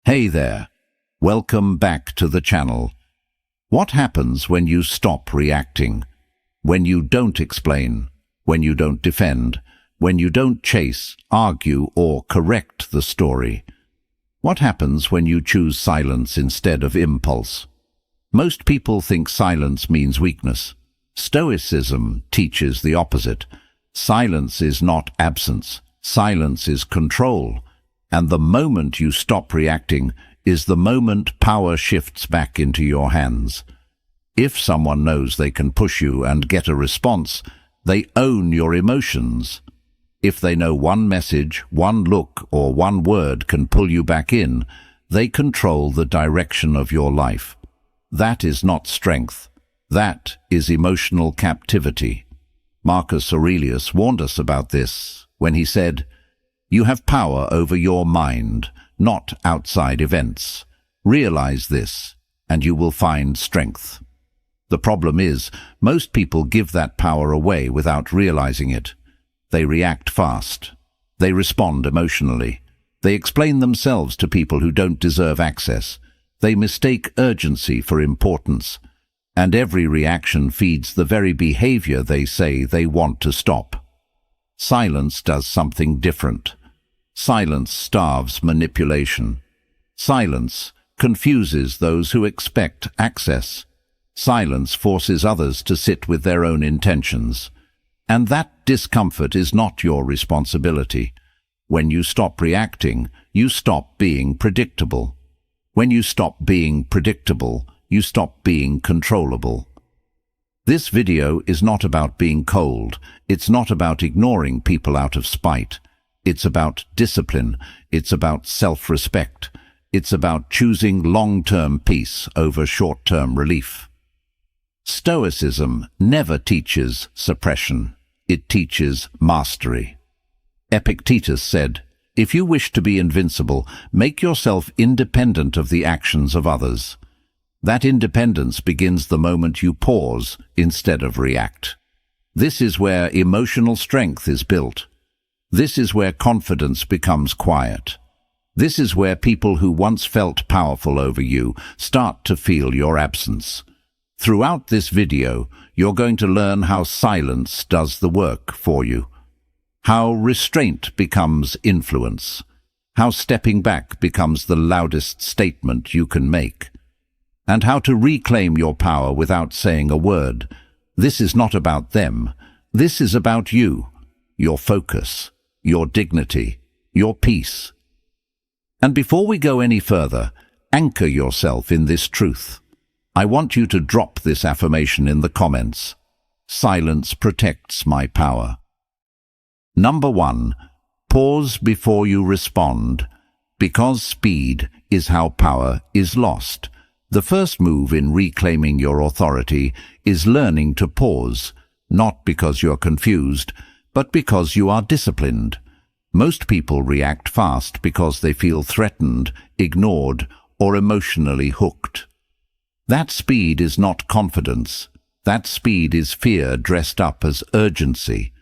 Hey there, welcome back to the channel. What happens when you stop reacting? When you don't explain, when you don't defend, when you don't chase, argue, or correct the story? What happens when you choose silence instead of impulse? Most people think silence means weakness. Stoicism teaches the opposite. Silence is not absence. Silence is control. And the moment you stop reacting is the moment power shifts back into your hands. If someone knows they can push you and get a response, they own your emotions. If they know one message, one look, or one word can pull you back in, they control the direction of your life. That is not strength. That is emotional captivity. Marcus Aurelius warned us about this when he said, "You have power over your mind, not outside events. Realize this, and you will find strength." The problem is, most people give that power away without realizing it. They react fast. They respond emotionally. They explain themselves to people who don't deserve access. They mistake urgency for importance. And every reaction feeds the very behavior they say they want to stop. Silence does something different. Silence starves manipulation. Silence confuses those who expect access. Silence forces others to sit with their own intentions. And that discomfort is not your responsibility. When you stop reacting, you stop being predictable. When you stop being predictable, you stop being controllable. This video is not about being cold. It's not about ignoring people out of spite. It's about discipline. It's about self-respect. It's about choosing long-term peace over short-term relief. Stoicism never teaches suppression. It teaches mastery. Epictetus said, "If you wish to be invincible, make yourself independent of the actions of others." That independence begins the moment you pause instead of react. This is where emotional strength is built. This is where confidence becomes quiet. This is where people who once felt powerful over you start to feel your absence. Throughout this video, you're going to learn how silence does the work for you, how restraint becomes influence, how stepping back becomes the loudest statement you can make, and how to reclaim your power without saying a word. This is not about them. This is about you, your focus, your dignity, your peace. And before we go any further, anchor yourself in this truth. I want you to drop this affirmation in the comments. Silence protects my power. Number 1. Pause before you respond, because speed is how power is lost. The first move in reclaiming your authority is learning to pause, not because you're confused, but because you are disciplined. Most people react fast because they feel threatened, ignored, or emotionally hooked. That speed is not confidence. That speed is fear dressed up as urgency.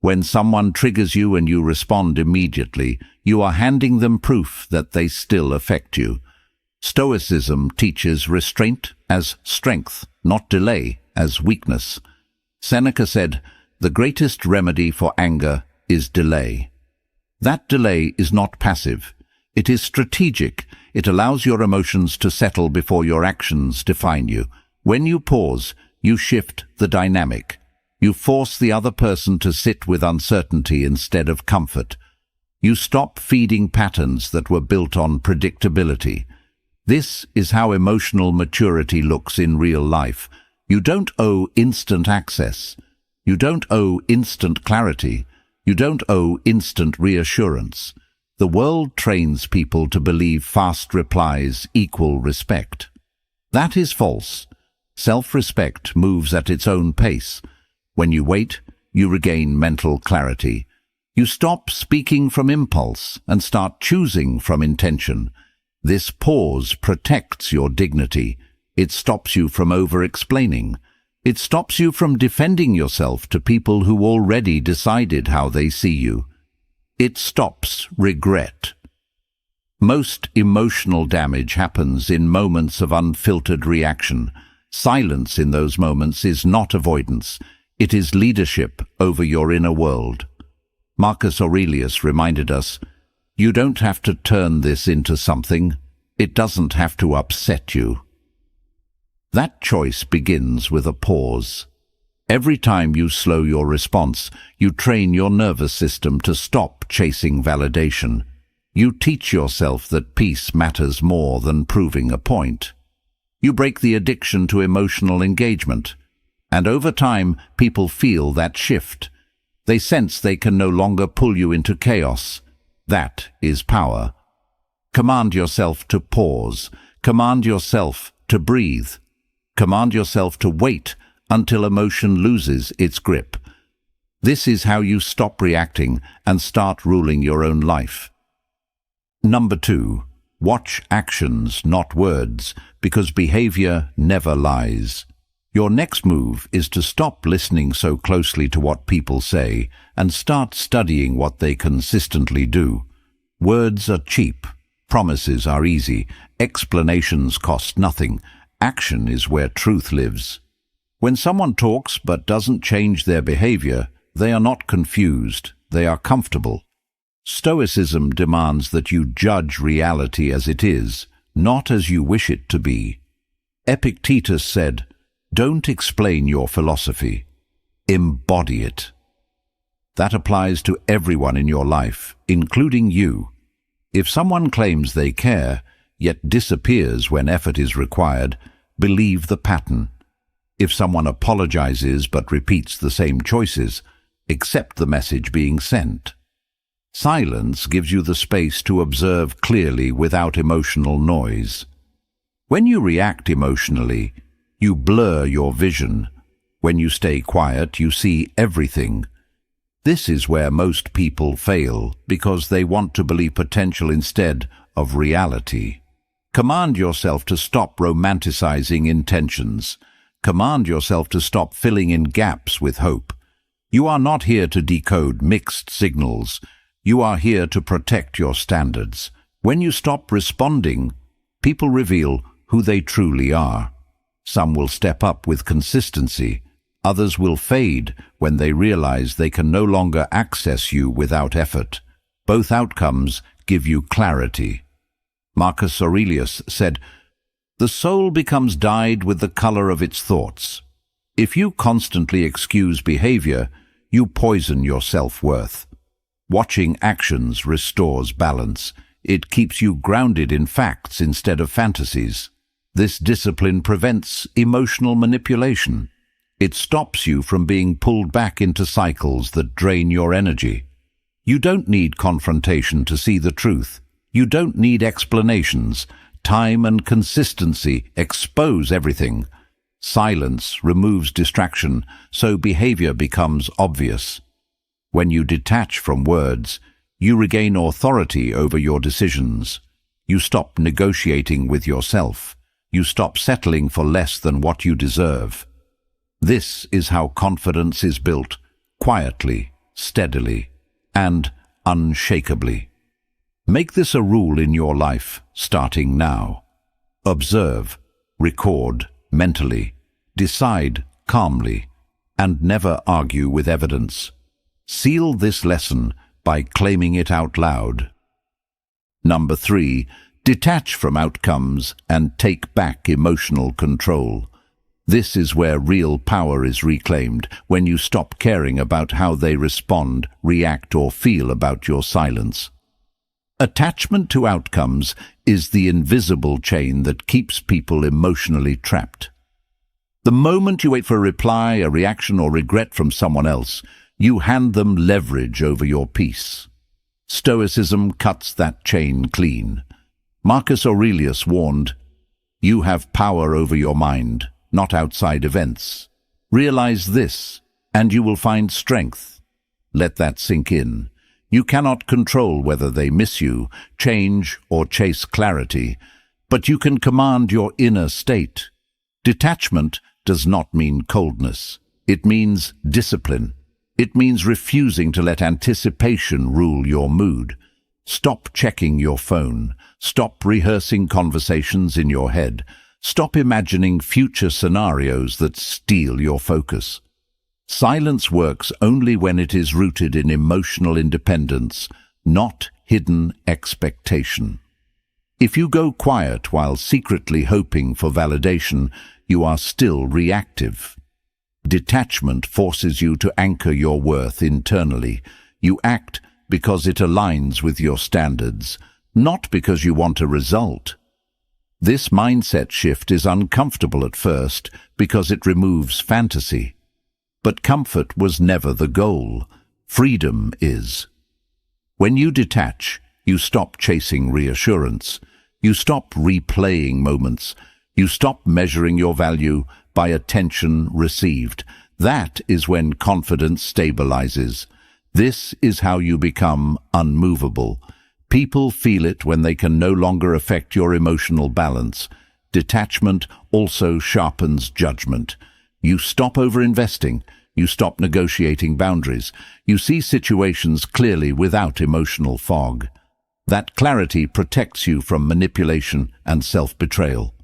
When someone triggers you and you respond immediately, you are handing them proof that they still affect you. Stoicism teaches restraint as strength, not delay as weakness. Seneca said, "The greatest remedy for anger is delay." That delay is not passive. It is strategic. It allows your emotions to settle before your actions define you. When you pause, you shift the dynamic. You force the other person to sit with uncertainty instead of comfort. You stop feeding patterns that were built on predictability. This is how emotional maturity looks in real life. You don't owe instant access. You don't owe instant clarity. You don't owe instant reassurance. The world trains people to believe fast replies equal respect. That is false. Self-respect moves at its own pace. When you wait, you regain mental clarity. You stop speaking from impulse and start choosing from intention. This pause protects your dignity. It stops you from over-explaining. It stops you from defending yourself to people who already decided how they see you. It stops regret. Most emotional damage happens in moments of unfiltered reaction. Silence in those moments is not avoidance. It is leadership over your inner world. Marcus Aurelius reminded us, "You don't have to turn this into something. It doesn't have to upset you." That choice begins with a pause. Every time you slow your response, you train your nervous system to stop chasing validation. You teach yourself that peace matters more than proving a point. You break the addiction to emotional engagement. And over time, people feel that shift. They sense they can no longer pull you into chaos. That is power. Command yourself to pause. Command yourself to breathe. Command yourself to wait until emotion loses its grip. This is how you stop reacting and start ruling your own life. Number 2, watch actions, not words, because behavior never lies. Your next move is to stop listening so closely to what people say and start studying what they consistently do. Words are cheap, promises are easy, explanations cost nothing. Action is where truth lives. When someone talks but doesn't change their behavior, they are not confused, they are comfortable. Stoicism demands that you judge reality as it is, not as you wish it to be. Epictetus said, "Don't explain your philosophy, embody it." That applies to everyone in your life, including you. If someone claims they care, yet disappears when effort is required, believe the pattern. If someone apologizes but repeats the same choices, accept the message being sent. Silence gives you the space to observe clearly without emotional noise. When you react emotionally, you blur your vision. When you stay quiet, you see everything. This is where most people fail, because they want to believe potential instead of reality. Command yourself to stop romanticizing intentions. Command yourself to stop filling in gaps with hope. You are not here to decode mixed signals. You are here to protect your standards. When you stop responding, people reveal who they truly are. Some will step up with consistency. Others will fade when they realize they can no longer access you without effort. Both outcomes give you clarity. Marcus Aurelius said, "The soul becomes dyed with the color of its thoughts." If you constantly excuse behavior, you poison your self-worth. Watching actions restores balance. It keeps you grounded in facts instead of fantasies. This discipline prevents emotional manipulation. It stops you from being pulled back into cycles that drain your energy. You don't need confrontation to see the truth. You don't need explanations. Time and consistency expose everything. Silence removes distraction, so behavior becomes obvious. When you detach from words, you regain authority over your decisions. You stop negotiating with yourself. You stop settling for less than what you deserve. This is how confidence is built, quietly, steadily, and unshakably. Make this a rule in your life, starting now. Observe, record mentally, decide calmly, and never argue with evidence. Seal this lesson by claiming it out loud. Number 3, detach from outcomes and take back emotional control. This is where real power is reclaimed, when you stop caring about how they respond, react, or feel about your silence. Attachment to outcomes is the invisible chain that keeps people emotionally trapped. The moment you wait for a reply, a reaction, or regret from someone else, you hand them leverage over your peace. Stoicism cuts that chain clean. Marcus Aurelius warned, "You have power over your mind, not outside events. Realize this, and you will find strength." Let that sink in. You cannot control whether they miss you, change, or chase clarity, but you can command your inner state. Detachment does not mean coldness. It means discipline. It means refusing to let anticipation rule your mood. Stop checking your phone. Stop rehearsing conversations in your head. Stop imagining future scenarios that steal your focus. Silence works only when it is rooted in emotional independence, not hidden expectation. If you go quiet while secretly hoping for validation, you are still reactive. Detachment forces you to anchor your worth internally. You act because it aligns with your standards, not because you want a result. This mindset shift is uncomfortable at first because it removes fantasy. But comfort was never the goal. Freedom is. When you detach, you stop chasing reassurance. You stop replaying moments. You stop measuring your value by attention received. That is when confidence stabilizes. This is how you become unmovable. People feel it when they can no longer affect your emotional balance. Detachment also sharpens judgment. You stop over-investing. You stop negotiating boundaries. You see situations clearly without emotional fog. That clarity protects you from manipulation and self-betrayal.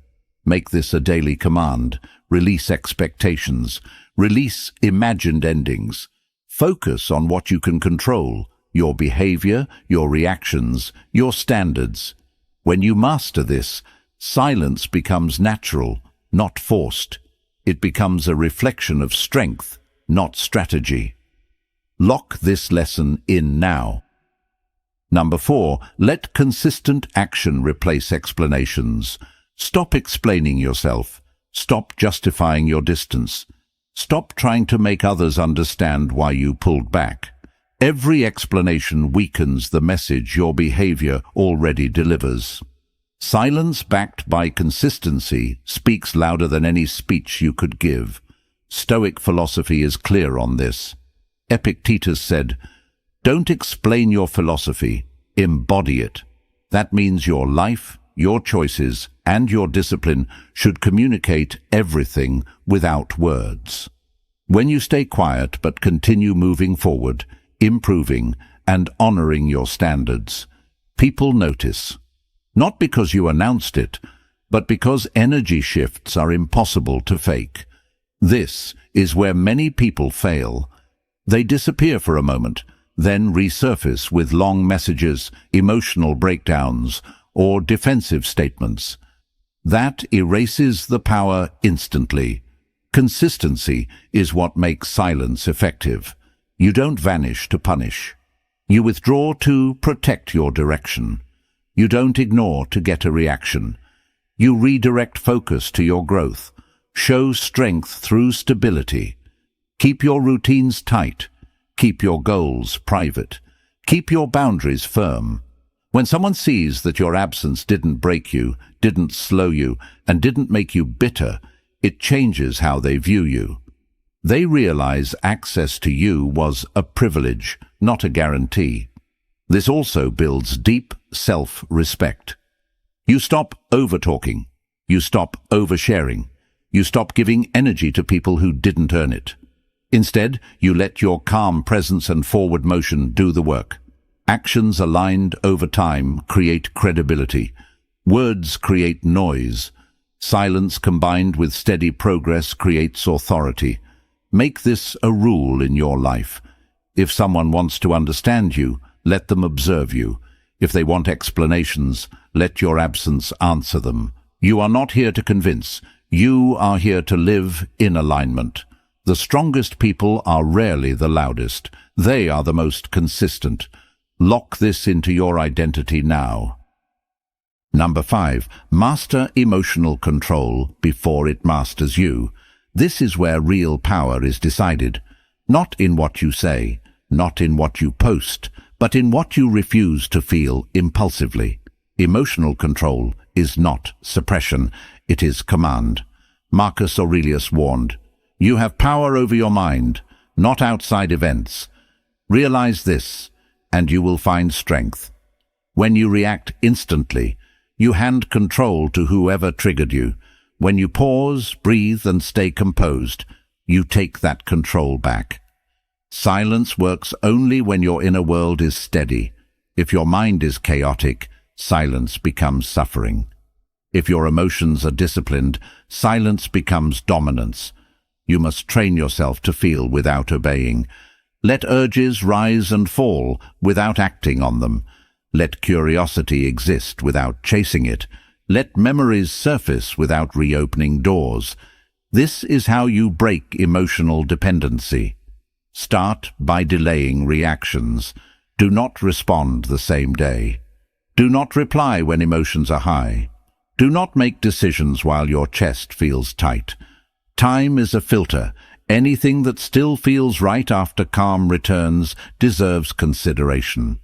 Make this a daily command. Release expectations. Release imagined endings. Focus on what you can control, your behavior, your reactions, your standards. When you master this, silence becomes natural, not forced. It becomes a reflection of strength, not strategy. Lock this lesson in now. Number 4, let consistent action replace explanations. Stop explaining yourself. Stop justifying your distance. Stop trying to make others understand why you pulled back. Every explanation weakens the message your behavior already delivers. Silence backed by consistency speaks louder than any speech you could give. Stoic philosophy is clear on this. Epictetus said, "Don't explain your philosophy, embody it." That means your life, your choices, and your discipline should communicate everything without words. When you stay quiet but continue moving forward, improving, and honoring your standards, people notice. Not because you announced it, but because energy shifts are impossible to fake. This is where many people fail. They disappear for a moment, then resurface with long messages, emotional breakdowns, or defensive statements. That erases the power instantly. Consistency is what makes silence effective. You don't vanish to punish. You withdraw to protect your direction. You don't ignore to get a reaction. You redirect focus to your growth. Show strength through stability. Keep your routines tight. Keep your goals private. Keep your boundaries firm. When someone sees that your absence didn't break you, didn't slow you, and didn't make you bitter, it changes how they view you. They realize access to you was a privilege, not a guarantee. This also builds deep self-respect. You stop over-talking. You stop oversharing. You stop giving energy to people who didn't earn it. Instead, you let your calm presence and forward motion do the work. Actions aligned over time create credibility. Words create noise. Silence combined with steady progress creates authority. Make this a rule in your life. If someone wants to understand you, let them observe you. If they want explanations, let your absence answer them. You are not here to convince. You are here to live in alignment. The strongest people are rarely the loudest. They are the most consistent. Lock this into your identity now. Number 5, master emotional control before it masters you. This is where real power is decided. Not in what you say, not in what you post, but in what you refuse to feel impulsively. Emotional control is not suppression, it is command. Marcus Aurelius warned, "You have power over your mind, not outside events. Realize this, and you will find strength. When you react instantly, you hand control to whoever triggered you. When you pause, breathe, and stay composed, you take that control back. Silence works only when your inner world is steady. If your mind is chaotic, silence becomes suffering. If your emotions are disciplined, silence becomes dominance. You must train yourself to feel without obeying. Let urges rise and fall without acting on them. Let curiosity exist without chasing it. Let memories surface without reopening doors. This is how you break emotional dependency. Start by delaying reactions. Do not respond the same day. Do not reply when emotions are high. Do not make decisions while your chest feels tight. Time is a filter. Anything that still feels right after calm returns deserves consideration.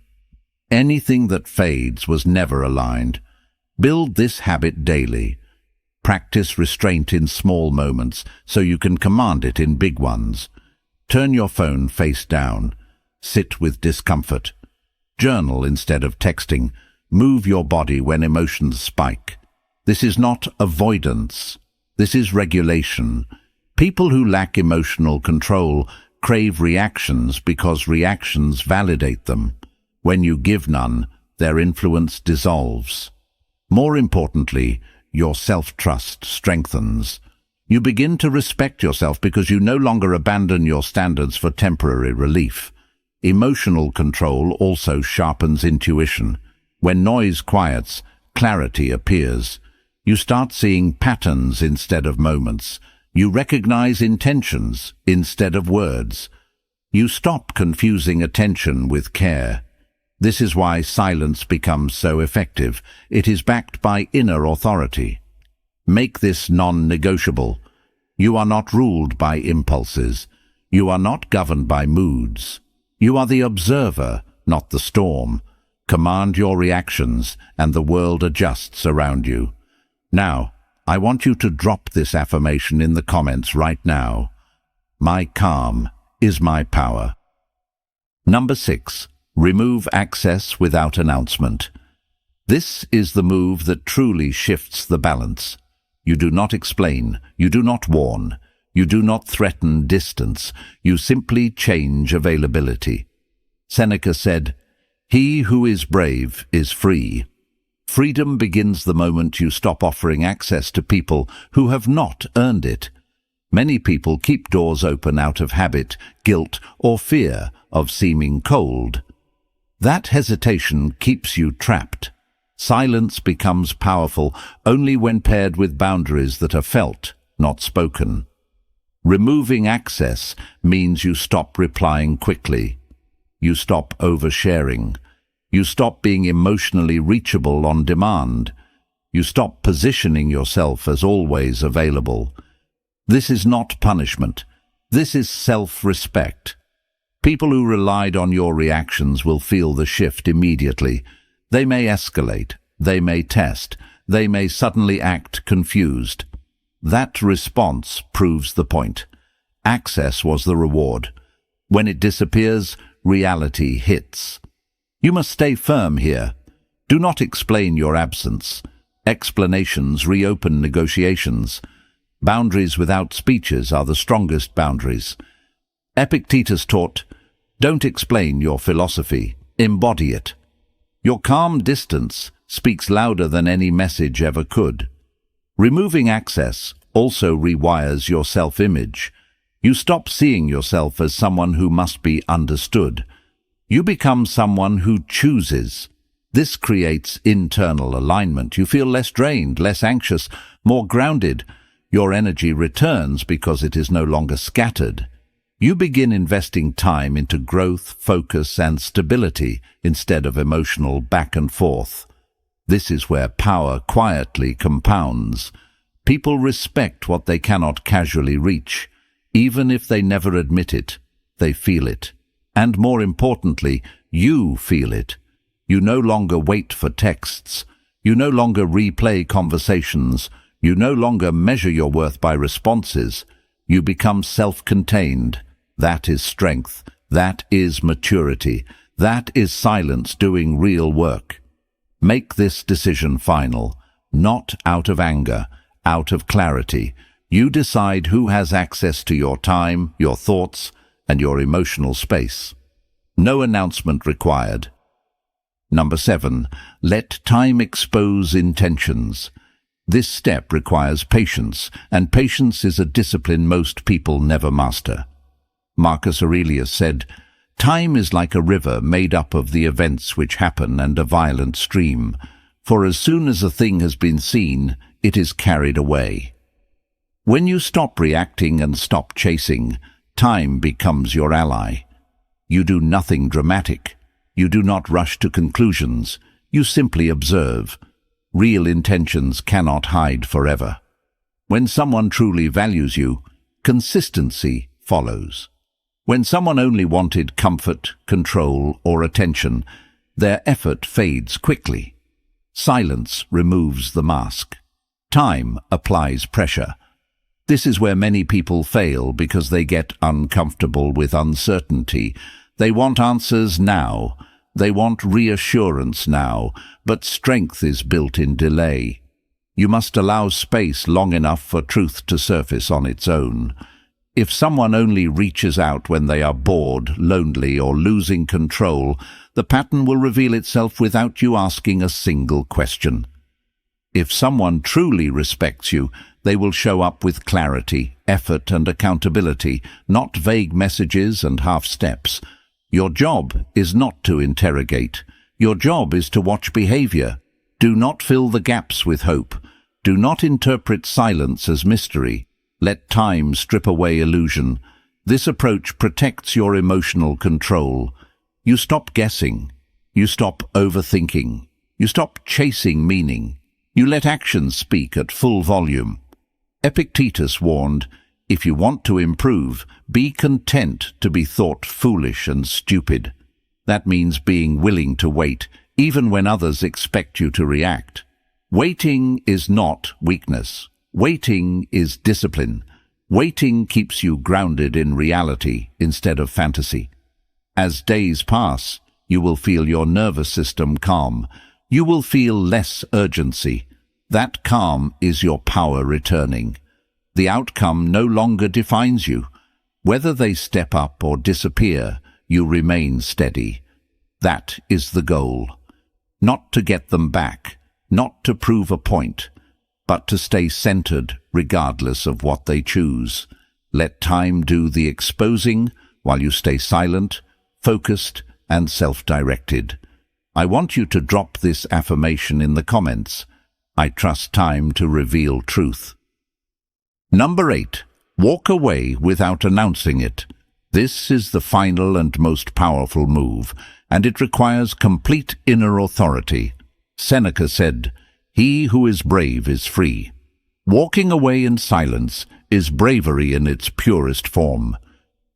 Anything that fades was never aligned. Build this habit daily. Practice restraint in small moments so you can command it in big ones. Turn your phone face down. Sit with discomfort. Journal instead of texting. Move your body when emotions spike. This is not avoidance. This is regulation. People who lack emotional control crave reactions because reactions validate them. When you give none, their influence dissolves. More importantly, your self-trust strengthens. You begin to respect yourself because you no longer abandon your standards for temporary relief. Emotional control also sharpens intuition. When noise quiets, clarity appears. You start seeing patterns instead of moments. You recognize intentions instead of words. You stop confusing attention with care. This is why silence becomes so effective. It is backed by inner authority. Make this non-negotiable. You are not ruled by impulses. You are not governed by moods. You are the observer, not the storm. Command your reactions, and the world adjusts around you. Now, I want you to drop this affirmation in the comments right now. My calm is my power. Number 6. Remove access without announcement. This is the move that truly shifts the balance. You do not explain, you do not warn, you do not threaten distance, you simply change availability. Seneca said, "He who is brave is free." Freedom begins the moment you stop offering access to people who have not earned it. Many people keep doors open out of habit, guilt, or fear of seeming cold. That hesitation keeps you trapped. Silence becomes powerful only when paired with boundaries that are felt, not spoken. Removing access means you stop replying quickly. You stop oversharing. You stop being emotionally reachable on demand. You stop positioning yourself as always available. This is not punishment. This is self-respect. People who relied on your reactions will feel the shift immediately. They may escalate. They may test. They may suddenly act confused. That response proves the point. Access was the reward. When it disappears, reality hits. You must stay firm here. Do not explain your absence. Explanations reopen negotiations. Boundaries without speeches are the strongest boundaries. Epictetus taught, "Don't explain your philosophy, embody it." Your calm distance speaks louder than any message ever could. Removing access also rewires your self-image. You stop seeing yourself as someone who must be understood. You become someone who chooses. This creates internal alignment. You feel less drained, less anxious, more grounded. Your energy returns because it is no longer scattered. You begin investing time into growth, focus, and stability instead of emotional back and forth. This is where power quietly compounds. People respect what they cannot casually reach. Even if they never admit it, they feel it. And more importantly, you feel it. You no longer wait for texts. You no longer replay conversations. You no longer measure your worth by responses. You become self-contained. That is strength. That is maturity. That is silence doing real work. Make this decision final, not out of anger, out of clarity. You decide who has access to your time, your thoughts, and your emotional space. No announcement required. Number 7. Let time expose intentions. This step requires patience, and patience is a discipline most people never master. Marcus Aurelius said, "Time is like a river made up of the events which happen and a violent stream, for as soon as a thing has been seen, it is carried away." When you stop reacting and stop chasing, time becomes your ally. You do nothing dramatic. You do not rush to conclusions. You simply observe. Real intentions cannot hide forever. When someone truly values you, consistency follows. When someone only wanted comfort, control, or attention, their effort fades quickly. Silence removes the mask. Time applies pressure. This is where many people fail because they get uncomfortable with uncertainty. They want answers now. They want reassurance now, but strength is built in delay. You must allow space long enough for truth to surface on its own. If someone only reaches out when they are bored, lonely, or losing control, the pattern will reveal itself without you asking a single question. If someone truly respects you, they will show up with clarity, effort, and accountability, not vague messages and half steps. Your job is not to interrogate. Your job is to watch behavior. Do not fill the gaps with hope. Do not interpret silence as mystery. Let time strip away illusion. This approach protects your emotional control. You stop guessing. You stop overthinking. You stop chasing meaning. You let actions speak at full volume. Epictetus warned, "If you want to improve, be content to be thought foolish and stupid." That means being willing to wait, even when others expect you to react. Waiting is not weakness. Waiting is discipline. Waiting keeps you grounded in reality instead of fantasy. As days pass, you will feel your nervous system calm. You will feel less urgency. That calm is your power returning. The outcome no longer defines you. Whether they step up or disappear, you remain steady. That is the goal. Not to get them back, not to prove a point, but to stay centered regardless of what they choose. Let time do the exposing while you stay silent, focused, and self-directed. I want you to drop this affirmation in the comments. I trust time to reveal truth. Number 8. Walk away without announcing it. This is the final and most powerful move, and it requires complete inner authority. Seneca said, "He who is brave is free." Walking away in silence is bravery in its purest form.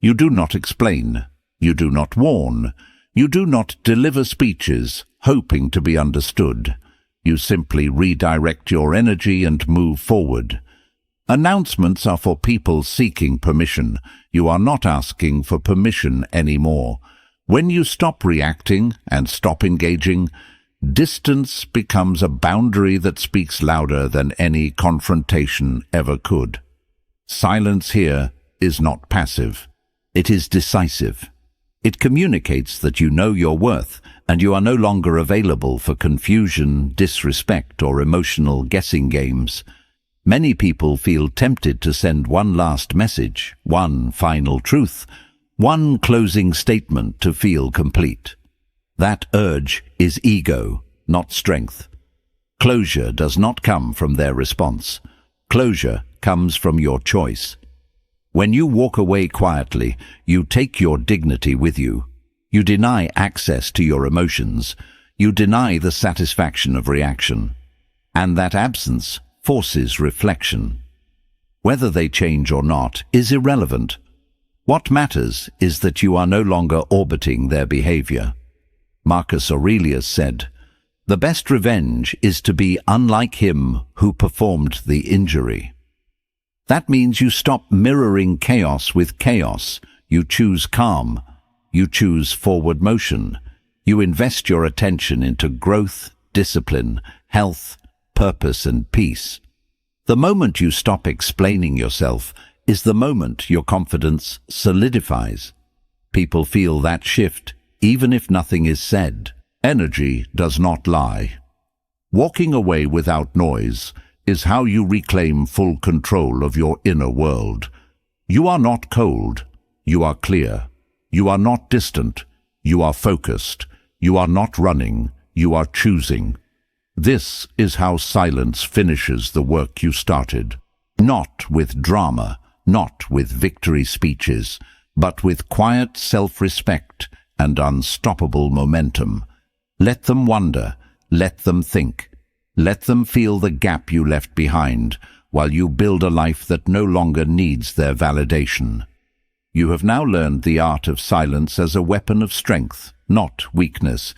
You do not explain. You do not warn. You do not deliver speeches, hoping to be understood. You simply redirect your energy and move forward. Announcements are for people seeking permission. You are not asking for permission anymore. When you stop reacting and stop engaging, distance becomes a boundary that speaks louder than any confrontation ever could. Silence here is not passive. It is decisive. It communicates that you know your worth and you are no longer available for confusion, disrespect, or emotional guessing games. Many people feel tempted to send one last message, one final truth, one closing statement to feel complete. That urge is ego, not strength. Closure does not come from their response. Closure comes from your choice. When you walk away quietly, you take your dignity with you. You deny access to your emotions. You deny the satisfaction of reaction. And that absence forces reflection. Whether they change or not is irrelevant. What matters is that you are no longer orbiting their behavior. Marcus Aurelius said, "The best revenge is to be unlike him who performed the injury." That means you stop mirroring chaos with chaos. You choose calm. You choose forward motion. You invest your attention into growth, discipline, health, purpose, and peace. The moment you stop explaining yourself is the moment your confidence solidifies. People feel that shift, even if nothing is said. Energy does not lie. Walking away without noise is how you reclaim full control of your inner world. You are not cold. You are clear. You are not distant. You are focused. You are not running. You are choosing. This is how silence finishes the work you started. Not with drama, not with victory speeches, but with quiet self-respect and unstoppable momentum. Let them wonder. Let them think. Let them feel the gap you left behind while you build a life that no longer needs their validation. You have now learned the art of silence as a weapon of strength, not weakness.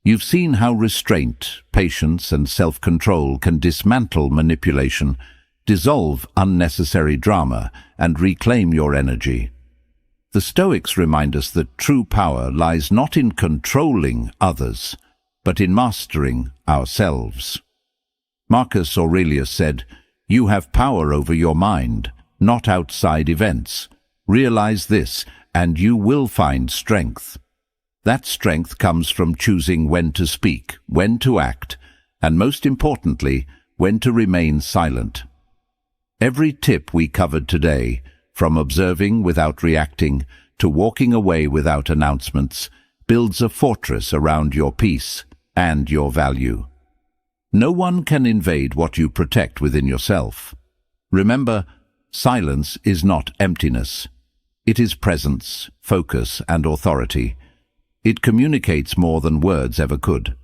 You've seen how restraint, patience, and self-control can dismantle manipulation, dissolve unnecessary drama, and reclaim your energy. The Stoics remind us that true power lies not in controlling others, but in mastering ourselves. Marcus Aurelius said, "You have power over your mind, not outside events. Realize this, and you will find strength." That strength comes from choosing when to speak, when to act, and most importantly, when to remain silent. Every tip we covered today, from observing without reacting to walking away without announcements, builds a fortress around your peace and your value. No one can invade what you protect within yourself. Remember, silence is not emptiness. It is presence, focus, and authority. It communicates more than words ever could.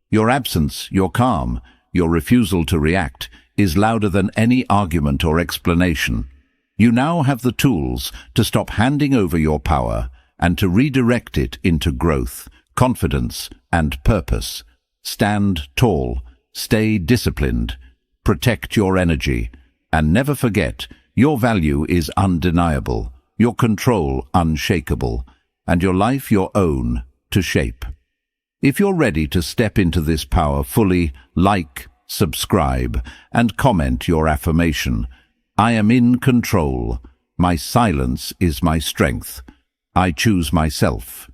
Your absence, your calm, your refusal to react is louder than any argument or explanation. You now have the tools to stop handing over your power and to redirect it into growth, confidence, and purpose. Stand tall, stay disciplined, protect your energy, and never forget, your value is undeniable, your control unshakable, and your life your own to shape. If you're ready to step into this power fully, like, subscribe, and comment your affirmation. I am in control. My silence is my strength. I choose myself.